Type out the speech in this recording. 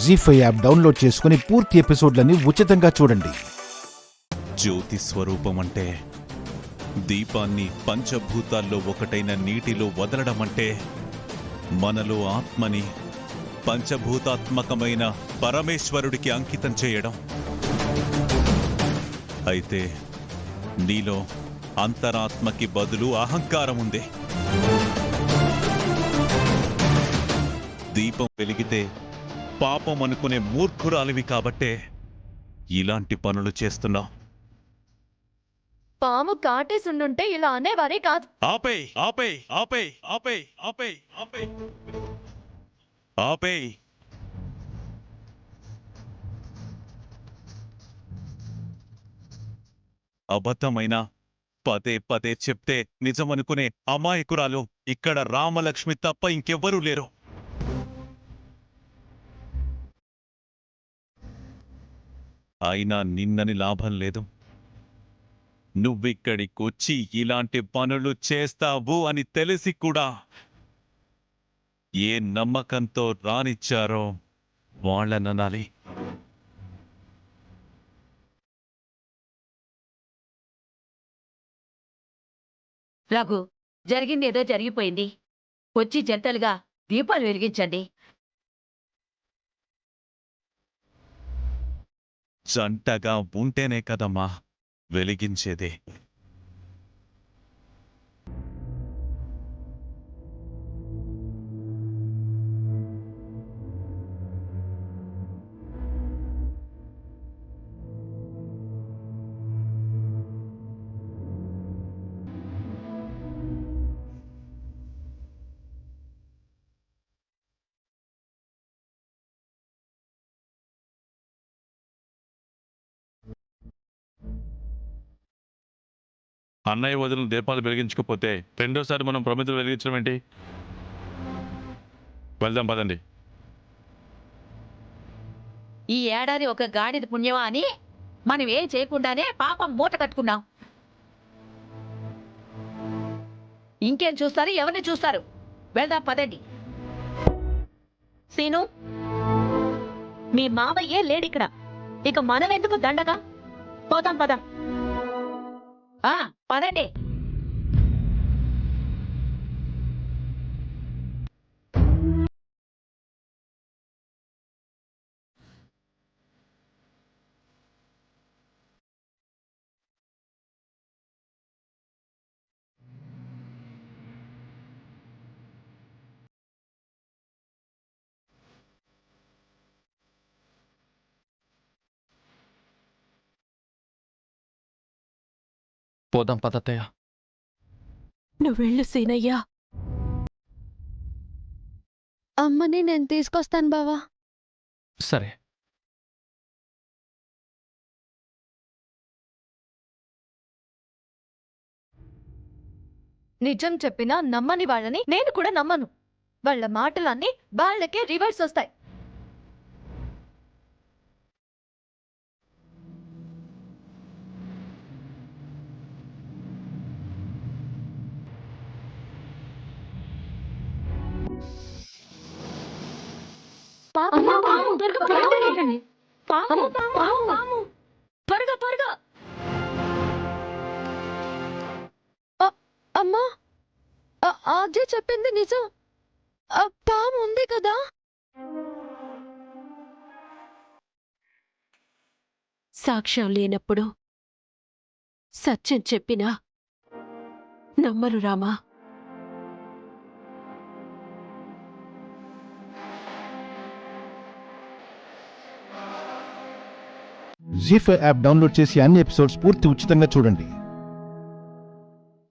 జీ5 app download చేసుకుని పూర్తి ఎపిసోడ్లని ఉచితంగా చూడండి. జ్యోతి స్వరూపం అంటే దీపాన్ని పంచభూతాల్లో ఒకటైన నీటిలో వదలడమంటే మనలో ఆత్మని పంచభూతాత్మకమైన పరమేశ్వరుడికి అంకితం చేయడం. అయితే నీలో అంతరాత్మకి బదులు అహంకారం ఉంది. దీపం వెలిగితే పాపం అనుకునే మూర్ఖురాలివి కాబట్టే ఇలాంటి పనులు చేస్తున్నావు. పాము కాటేసుండుంటే ఇలా అనేవారే కాదు. ఆపేయ్ ఆపేయ్ ఆపేయ్ ఆపేయ్ ఆపేయ్ ఆపేయ్ ఆపేయ్. అబద్ధమైన పదే పదే చెప్తే నిజమనుకునే అమాయకురాలు ఇక్కడ రామలక్ష్మి తప్ప ఇంకెవ్వరూ లేరు. అయినా నిన్నని లాభం లేదు. నువ్విక్కడికొచ్చి ఇలాంటి పనులు చేస్తావు అని తెలిసి కూడా ఏ నమ్మకంతో రానిచ్చారో వాళ్ళననాలి. రఘు, జరిగిందేదో జరిగిపోయింది. వచ్చి జంటలుగా దీపాలు వెలిగించండి. జంటగా ఉంటేనే కదమ్మా వెలిగించేదే. అన్నయ్య వదిలిన దీపాలు వెలిగించకపోతే రెండోసారి మనం ప్రమిదలు వెలిగించడం ఏంటి? వెళ్దాం పదండి. ఈ ఏడాది ఒక గాడిద పుణ్యమా అని మనం ఏం చేయకుండానే పాపం మూట కట్టుకున్నాం. ఇంకేం చూస్తారు? ఎవరిని చూస్తారు? వెళ్దాం పదండి. సీను, మీ మావయ్యే లేడిక్కడ, ఇక మనం ఎందుకు దండగా? పోతాం పద. పదండి. పోదాం పదత్తయ్య. నువ్వెళ్ళు సీనయ్యా. అమ్మని నేను తీసుకొస్తాను బావా. సరే. నిజం చెప్పినా నమ్మని వాళ్ళని నేను కూడా నమ్మను. వాళ్ళ మాటలన్నీ వాళ్ళకే రివర్స్ వస్తాయి. త్వరగా త్వరగా. అమ్మా, అదే చెప్పింది నిజం. పాము ఉంది కదా. సాక్ష్యం లేనప్పుడు సత్యం చెప్పినా నమ్మరు రామా. జీ5 యాప్ డౌన్లోడ్ చేసి అన్ని ఎపిసోడ్స్ పూర్తి ఉచితంగా చూడండి.